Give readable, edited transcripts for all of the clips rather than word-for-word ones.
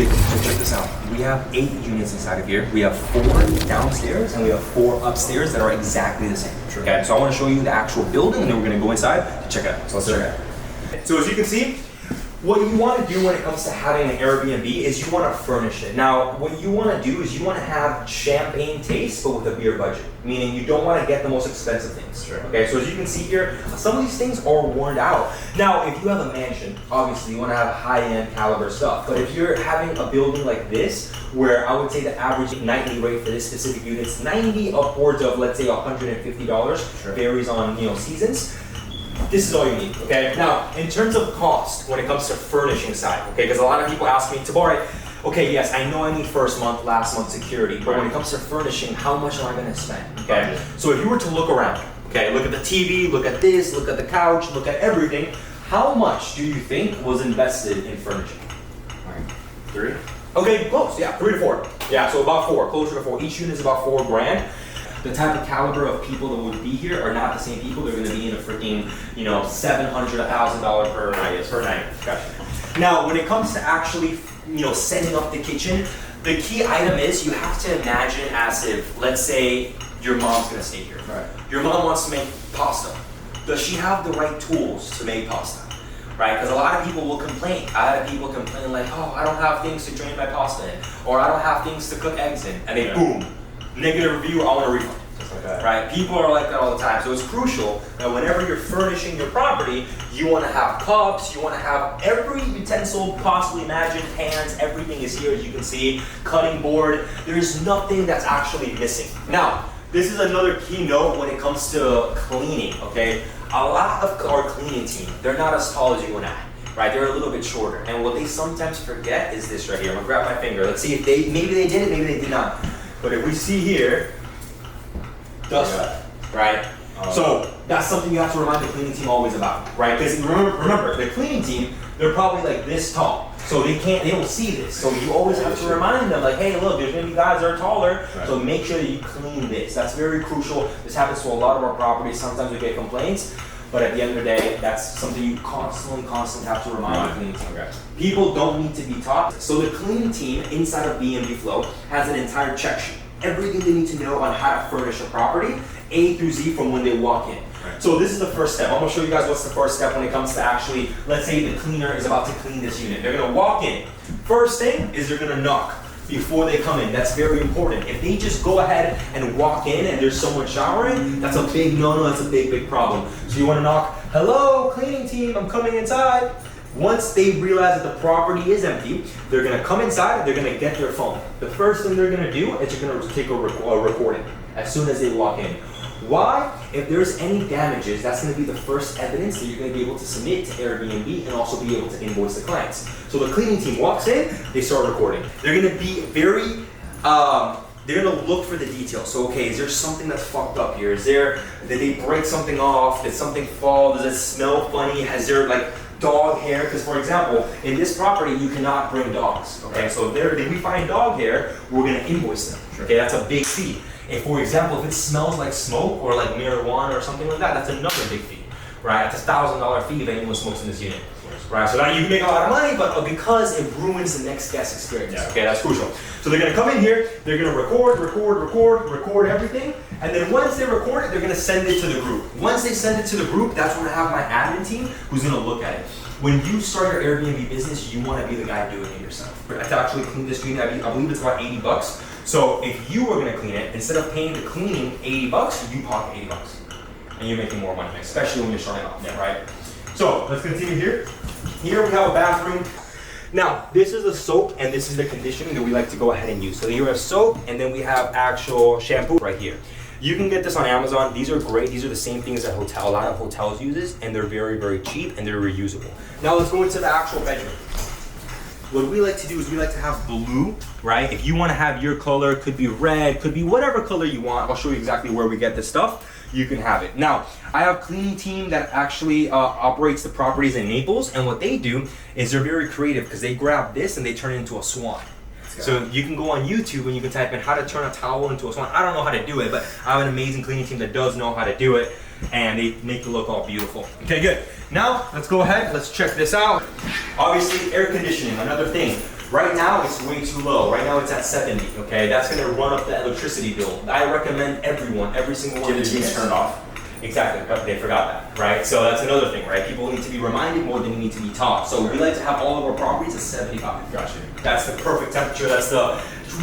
check this out. We have 8 units inside of here. We have 4 downstairs and we have 4 upstairs that are exactly the same. Sure. Okay, so I want to show you the actual building and then we're going to go inside to check it out. So let's check it out. So as you can see, what you want to do when it comes to having an Airbnb is you want to furnish it. Now, what you want to do is you want to have champagne taste, but with a beer budget. Meaning you don't want to get the most expensive things. Sure. Okay, so as you can see here, some of these things are worn out. Now, if you have a mansion, obviously you want to have high-end caliber stuff. But if you're having a building like this, where I would say the average nightly rate for this specific unit is 90 upwards of, let's say, $150. Sure. Varies on seasons. This is all you need, okay? Now, in terms of cost, when it comes to furnishing side, okay, because a lot of people ask me, Tabare, okay, yes, I know I need first month, last month security, but when it comes to furnishing, how much am I gonna spend, okay? So if you were to look around, okay, look at the TV, look at this, look at the couch, look at everything, how much do you think was invested in furnishing? 3? Okay, close, yeah, 3 to 4. Yeah, so about 4, closer to 4. Each unit is about 4 grand. The type of caliber of people that would be here are not the same people. They're going to be in a freaking, $700, $1,000 per night. Gotcha. Now, when it comes to actually, setting up the kitchen, the key item is you have to imagine as if, let's say, your mom's going to stay here. Right. Your mom wants to make pasta. Does she have the right tools to make pasta? Right? Because a lot of people will complain. A lot of people complain like, oh, I don't have things to drain my pasta in, or I don't have things to cook eggs in, and then boom. Negative review, I want a refund. Just like that. Right? People are like that all the time. So it's crucial that whenever you're furnishing your property, you want to have cups, you want to have every utensil possibly imagined, pans, everything is here as you can see, cutting board. There's nothing that's actually missing. Now, this is another key note when it comes to cleaning, okay? A lot of our cleaning team, they're not as tall as you and I. Right, they're a little bit shorter. And what they sometimes forget is this right here. I'm gonna grab my finger. Let's see if maybe they did it, maybe they did not. But if we see here, dust, right? So that's something you have to remind the cleaning team always about, right? Because remember, the cleaning team, they're probably like this tall. So they don't see this. So you always have to remind them like, hey, look, there's gonna be guys that are taller, so make sure that you clean this. That's very crucial. This happens to a lot of our properties. Sometimes we get complaints, but at the end of the day, that's something you constantly have to remind the cleaning team. Okay. People don't need to be taught. So the cleaning team inside of B&B Flow has an entire check sheet. Everything they need to know on how to furnish a property, A through Z from when they walk in. Right. So this is the first step. I'm gonna show you guys what's the first step when it comes to actually, let's say the cleaner is about to clean this unit. They're gonna walk in. First thing is they're gonna knock before they come in. That's very important. If they just go ahead and walk in and there's someone showering, that's a big no-no, that's a big problem. So you wanna knock, hello, cleaning team, I'm coming inside. Once they realize that the property is empty, they're gonna come inside, they're gonna get their phone. The first thing they're gonna do is you're gonna take a recording as soon as they walk in. Why? If there's any damages, that's gonna be the first evidence that you're gonna be able to submit to Airbnb and also be able to invoice the clients. So the cleaning team walks in, they start recording. They're gonna be very, they're gonna look for the details. So, okay, is there something that's fucked up here? Did they break something off? Did something fall? Does it smell funny? Has there dog hair? Because for example, in this property, you cannot bring dogs. Okay, so if we find dog hair, we're gonna invoice them. Okay, that's a big fee. If, for example, if it smells like smoke or like marijuana or something like that, that's another big fee, right? That's a $1,000 fee if anyone smokes in this unit, right? So now you can make a lot of money, but because it ruins the next guest experience. Yeah. Okay, that's crucial. So they're gonna come in here, they're gonna record everything, and then once they record it, they're gonna send it to the group. Once they send it to the group, that's when I have my admin team who's gonna look at it. When you start your Airbnb business, you wanna be the guy doing it yourself. I have to actually clean this unit, I believe it's about $80. So if you were gonna clean it, instead of paying the cleaning $80, you pocket $80. And you're making more money, especially when you're starting off, right? So let's continue here. Here we have a bathroom. Now, this is the soap and this is the conditioning that we like to go ahead and use. So here we have soap and then we have actual shampoo right here. You can get this on Amazon. These are great. These are the same things that a lot of hotels uses, and they're very, very cheap and they're reusable. Now let's go into the actual bedroom. What we like to do is we like to have blue, right? If you want to have your color, could be red, could be whatever color you want. I'll show you exactly where we get this stuff. You can have it. Now, I have a cleaning team that actually operates the properties in Naples, and what they do is they're very creative because they grab this and they turn it into a swan. So you can go on YouTube and you can type in how to turn a towel into a swan. I don't know how to do it, but I have an amazing cleaning team that does know how to do it, and they make it look all beautiful. Okay, good. Now, let's go ahead, let's check this out. Obviously, air conditioning, another thing. Right now, it's way too low. Right now, it's at 70, okay? That's gonna run up the electricity bill. I recommend everyone, every single one of Get the you teams turned off. Exactly, they forgot that, right? So that's another thing, right? People need to be reminded more than they need to be taught. So we like to have all of our properties at 75. Gotcha. That's the perfect temperature. That's the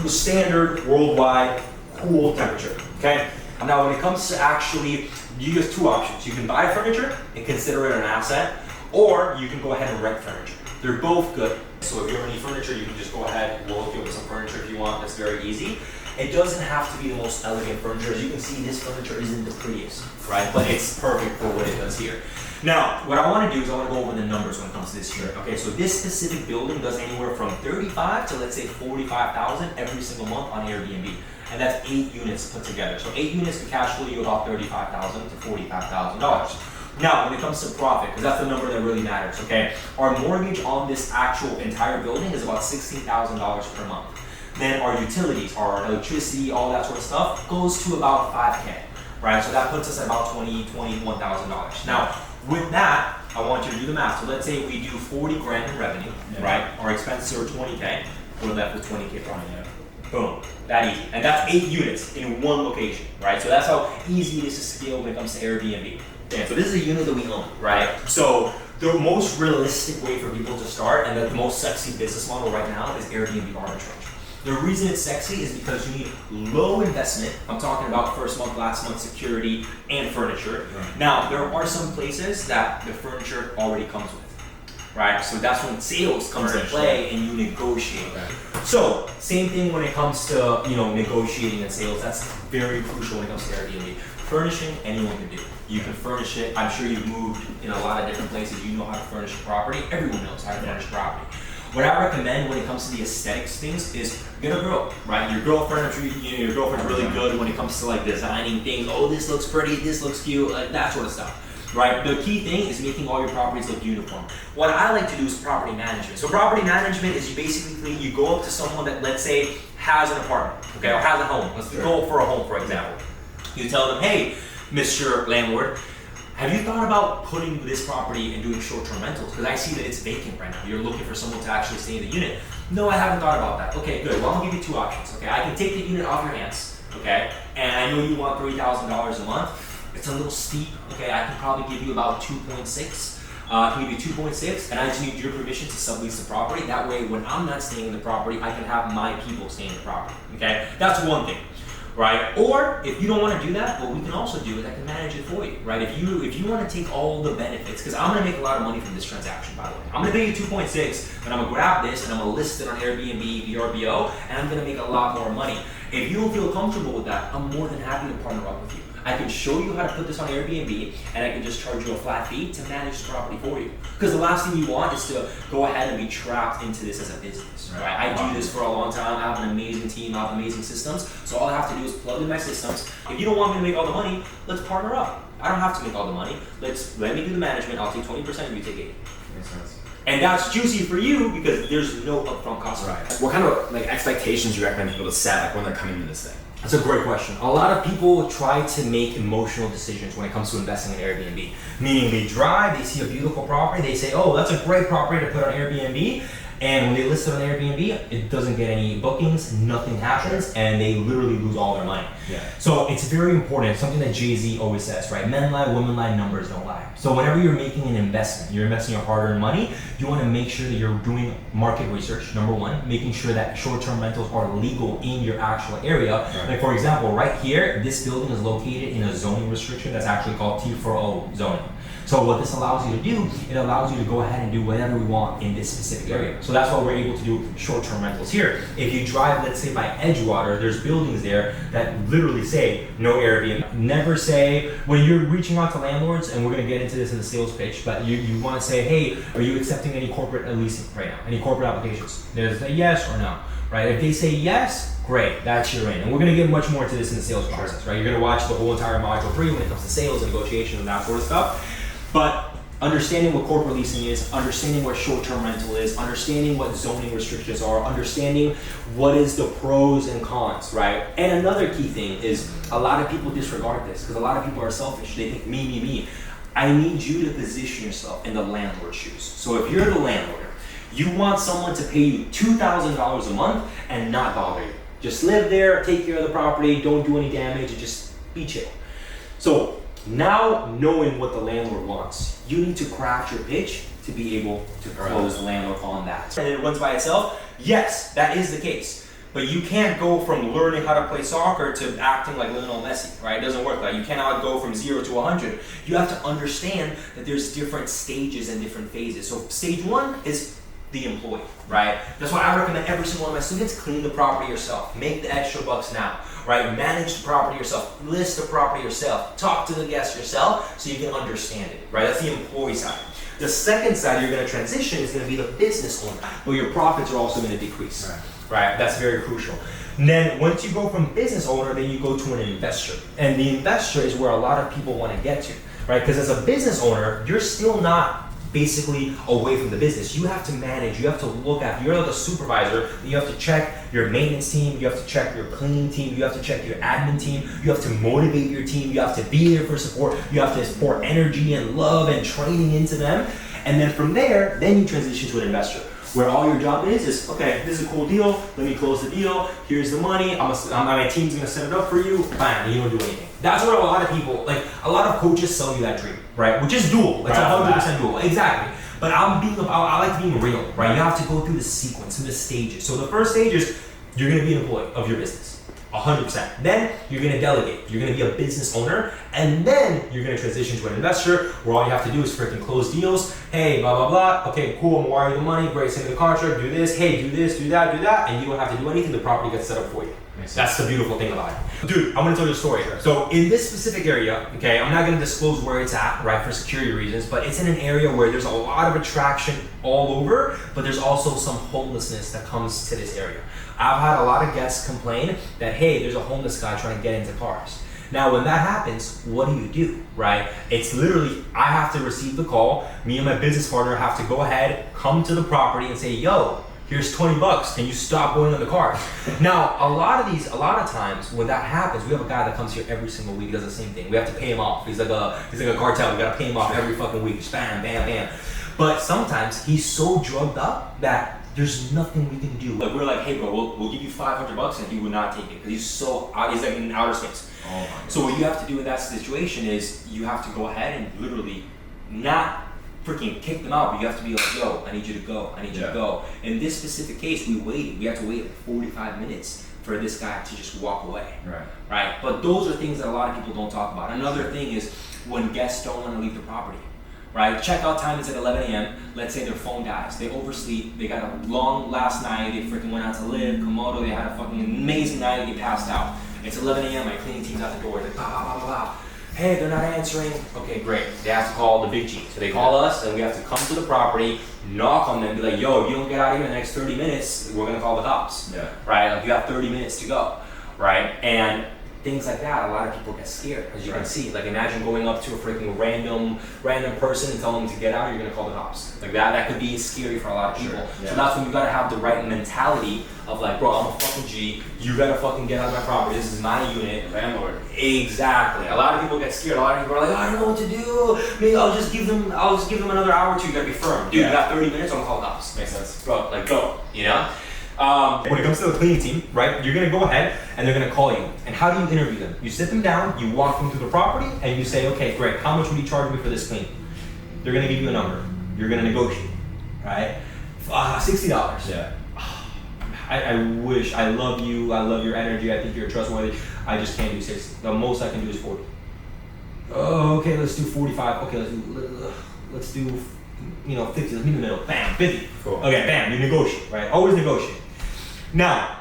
standard worldwide cool temperature, okay? Now, when it comes to actually, you have two options. You can buy furniture and consider it an asset, or you can go ahead and rent furniture. They're both good. So if you have any furniture, you can just go ahead, we'll hook you up with some furniture if you want. That's very easy. It doesn't have to be the most elegant furniture. As you can see, this furniture isn't the prettiest, right? But it's perfect for what it does here. Now, what I want to do is I want to go over the numbers when it comes to this here. Okay, so this specific building does anywhere from 35 to let's say 45,000 every single month on Airbnb. And that's 8 units put together. So 8 units can cash flow you about $35,000 to $45,000. Now, when it comes to profit, because that's the number that really matters, okay? Our mortgage on this actual entire building is about $16,000 per month. Then our utilities, our electricity, all that sort of stuff goes to about $5K, right? So that puts us at about $21,000. Now, with that, I want you to do the math. So let's say we do 40 grand in revenue, right? Our expenses are 20K. We're left with 20K profit. Boom, that easy. And that's 8 units in one location, right? So that's how easy it is to scale when it comes to Airbnb. Yeah, so this is a unit that we own, right? So the most realistic way for people to start and the most sexy business model right now is Airbnb arbitrage. The reason it's sexy is because you need low investment. I'm talking about first month, last month security and furniture. Right. Now, there are some places that the furniture already comes with, right? So that's when sales comes into play and you negotiate. Okay. So same thing when it comes to negotiating and sales. That's very crucial when it comes to Airbnb. Furnishing, anyone can do. You can furnish it. I'm sure you've moved in a lot of different places. You know how to furnish a property. Everyone knows how to furnish a property. What I recommend when it comes to the aesthetics things is get a girl, right? Your girlfriend, your girlfriend's really good when it comes to like designing things. Oh, this looks pretty, this looks cute, like that sort of stuff, right? The key thing is making all your properties look uniform. What I like to do is property management. So property management is you go up to someone that, let's say, has an apartment, okay, or has a home. Let's go for a home, for example. You tell them, hey, Mr. Landlord, have you thought about putting this property and doing short-term rentals? Because I see that it's vacant right now. You're looking for someone to actually stay in the unit. No, I haven't thought about that. Okay, good. Well, I'll give you 2 options. Okay, I can take the unit off your hands. Okay, and I know you want $3,000 a month. It's a little steep. Okay, I can probably give you about 2.6. I can give you 2.6, and I just need your permission to sublease the property. That way, when I'm not staying in the property, I can have my people stay in the property. Okay, that's one thing. Right? Or if you don't want to do that, what we can also do is I can manage it for you, right? If you want to take all the benefits, because I'm going to make a lot of money from this transaction, by the way. I'm going to pay you 2.6, but I'm going to grab this and I'm going to list it on Airbnb, VRBO, and I'm going to make a lot more money. If you don't feel comfortable with that, I'm more than happy to partner up with you. I can show you how to put this on Airbnb, and I can just charge you a flat fee to manage the property for you. Because the last thing you want is to go ahead and be trapped into this as a business, right? I do this for a long time. I have an amazing team. I have amazing systems. So all I have to do is plug in my systems. If you don't want me to make all the money, let's partner up. I don't have to make all the money. Let me do the management. I'll take 20%, you take 80%. Makes sense. And that's juicy for you because there's no upfront cost. Right. What kind of expectations do you recommend people to set when they're coming into this thing? That's a great question. A lot of people try to make emotional decisions when it comes to investing in Airbnb. Meaning they drive, they see a beautiful property, they say, oh, that's a great property to put on Airbnb. And when they list it on Airbnb, it doesn't get any bookings, nothing happens, and they literally lose all their money. Yeah. So it's very important. It's something that Jay-Z always says, right? Men lie, women lie, numbers don't lie. So whenever you're making an investment, you're investing your hard-earned money, you want to make sure that you're doing market research, number one, making sure that short-term rentals are legal in your actual area. Right. Like for example, right here, this building is located in a zoning restriction that's actually called T4O zoning. So what this allows you to do, it allows you to go ahead and do whatever we want in this specific area. So that's why we're able to do short-term rentals here. If you drive, let's say by Edgewater, there's buildings there that literally say no Airbnb. Never say, when you're reaching out to landlords, and we're gonna get into this in the sales pitch, but you wanna say, hey, are you accepting any corporate leasing right now? Any corporate applications? There's a yes or no, right? If they say yes, great, that's your in. And we're gonna get much more into this in the sales process, right? You're gonna watch the whole entire module 3 when it comes to sales and negotiation and that sort of stuff. But understanding what corporate leasing is, understanding what short-term rental is, understanding what zoning restrictions are, understanding what is the pros and cons, right? And another key thing is a lot of people disregard this because a lot of people are selfish. They think me. I need you to position yourself in the landlord's shoes. So if you're the landlord, You want someone to pay you $2,000 a month and not bother you. Just live there, take care of the property, don't do any damage, and just be chill. So now knowing what the landlord wants, you need to craft your pitch to be able to close the landlord on that. And it runs by itself? Yes, that is the case. But you can't go from learning how to play soccer to acting like Lionel Messi, right? It doesn't work like that. You cannot go from 0 to 100. You have to understand that there's different stages and different phases. So stage 1 is the employee, right? That's why I recommend every single one of my students clean the property yourself. Make the extra bucks now, right? Manage the property yourself. List the property yourself. Talk to the guests yourself so you can understand it, right? That's the employee side. The second side you're going to transition is going to be the business owner, but your profits are also going to decrease. Right, that's very crucial. And then once you go from business owner, then you go to an investor. And the investor is where a lot of people want to get to, right? Because as a business owner, you're still not basically away from the business. You have to manage, you have to look at, you're like a supervisor, you have to check your maintenance team, you have to check your cleaning team, you have to check your admin team, you have to motivate your team, you have to be there for support, you have to pour energy and love and training into them. And then from there, then you transition to an investor, where all your job is okay, this is a cool deal, let me close the deal, here's the money, my team's gonna set it up for you, bam, and you don't do anything. That's where a lot of people, like a lot of coaches sell you that dream, right? Which is doable, it's 100% doable, exactly. But I like being real, right? You have to go through the sequence, through the stages. So the first stage is, you're gonna be an employee of your business. 100%. Then you're going to delegate. You're going to be a business owner, and then you're going to transition to an investor where all you have to do is freaking close deals. Hey, blah, blah, blah. Okay, cool. I'm wiring the money. Great. Send me the contract. Do this. Hey, do this, do that, and you don't have to do anything. The property gets set up for you. That's the beautiful thing about it. Dude, I'm going to tell you a story. So in this specific area, okay, I'm not going to disclose where it's at, right, for security reasons, but it's in an area where there's a lot of attraction all over, but there's also some homelessness that comes to this area. I've had a lot of guests complain that, hey, there's a homeless guy trying to get into cars. Now, when that happens, what do, right? It's literally, I have to receive the call. Me and my business partner have to go ahead, come to the property and say, yo, here's $20. Can you stop going in the car? Now, a lot of times when that happens, we have a guy that comes here every single week, does the same thing. We have to pay him off. He's like a cartel. We gotta pay him off every fucking week. Just bam, bam, bam. But sometimes he's so drugged up that there's nothing we can do. Like we're like, hey bro, we'll give you $500, and he would not take it because he's like in outer space. Oh my goodness. So what you have to do in that situation is you have to go ahead and literally not freaking kick them out, but you have to be like, yo, I need you to go. I need you to go. In this specific case, we waited. We had to wait like 45 minutes for this guy to just walk away. Right. But those are things that a lot of people don't talk about. Another thing is when guests don't want to leave the property. Right? Checkout time is at 11 a.m. Let's say their phone dies. They oversleep. They got a long last night. They freaking went out to live. Komodo. They had a fucking amazing night. They passed out. It's 11 a.m. My cleaning team's out the door. They're like, blah, blah, blah, blah. Hey, they're not answering. Okay, great. They have to call the big G. So they call us, and we have to come to the property, knock on them, be like, yo, if you don't get out of here in the next 30 minutes, we're going to call the cops. Right? Like, you have 30 minutes to go. Right? And things like that, a lot of people get scared, as you can see. Like, imagine going up to a freaking random person and telling them to get out, you're gonna call the cops. Like that could be scary for a lot of people. So that's when you gotta have the right mentality of like, bro, I'm a fucking G, you gotta fucking get out of my property, this is my unit. Landlord. Exactly. A lot of people get scared. A lot of people are like, oh, I don't know what to do. Maybe I'll just give them another hour or two. You gotta be firm. Dude, you got 30 minutes, I'm gonna call the cops. Makes sense. Bro, like go, you know? When it comes to the cleaning team, right, you're gonna go ahead and they're gonna call you. And how do you interview them? You sit them down, you walk them through the property, and you say, okay, great, how much would you charge me for this cleaning? They're gonna give you a number. You're gonna negotiate, right? $60. Yeah. I wish, I love you, I love your energy, I think you're trustworthy. I just can't do 60. The most I can do is 40. Oh, okay, let's do 45. Okay, let's do 50. Let's meet in the middle. Bam, 50. Cool. Okay, bam, you negotiate, right? Always negotiate. Now,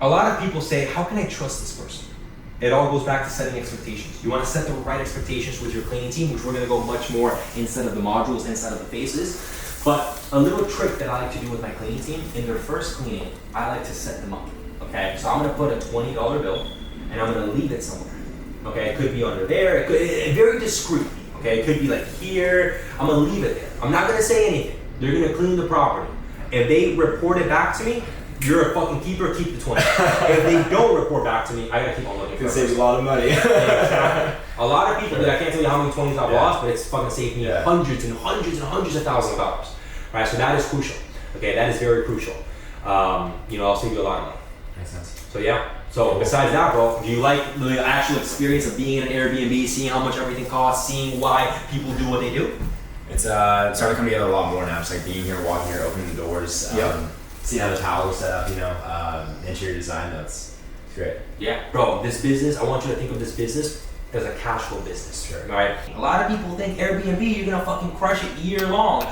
a lot of people say, how can I trust this person? It all goes back to setting expectations. You want to set the right expectations with your cleaning team, which we're going to go much more inside of the modules, inside of the phases. But a little trick that I like to do with my cleaning team, in their first cleaning, I like to set them up. Okay, so I'm going to put a $20 bill, and I'm going to leave it somewhere. Okay, it could be under there. It could very discreet. Okay, it could be like here. I'm gonna leave it there. I'm not gonna say anything. They're gonna clean the property. If they report it back to me, you're a fucking keeper. Keep the 20. If they don't report back to me, I gotta keep on looking. It saves a lot of money. A lot of people. I can't tell you how many 20s I've lost, but it's fucking saved me hundreds and hundreds and hundreds of thousands of dollars. right? So that is crucial. Okay, that is very crucial. I'll save you a lot of money. Makes sense. So yeah. So besides that, bro, Do you like the actual experience of being in an Airbnb, seeing how much everything costs, seeing why people do what they do? It's starting to come together a lot more now. Just like being here, walking here, opening the doors, seeing how the towel is set up, interior design. That's great. Yeah, bro, this business, I want you to think of this business as a cash flow business. Sure. Right? A lot of people think Airbnb, you're gonna fucking crush it year long.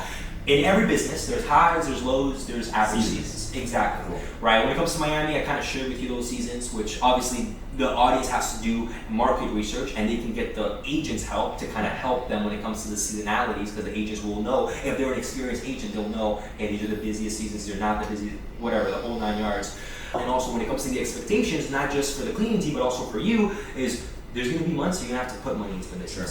In every business, there's highs, there's lows, there's average seasons. Exactly. Cool. Right? When it comes to Miami, I kind of shared with you those seasons, which obviously the audience has to do market research, and they can get the agents' help to kind of help them when it comes to the seasonalities, because the agents will know. If they're an experienced agent, they'll know, hey, these are the busiest seasons, they're not the busiest, whatever, the whole 9 yards. And also when it comes to the expectations, not just for the cleaning team, but also for you, is there's going to be months you're going to have to put money into the business.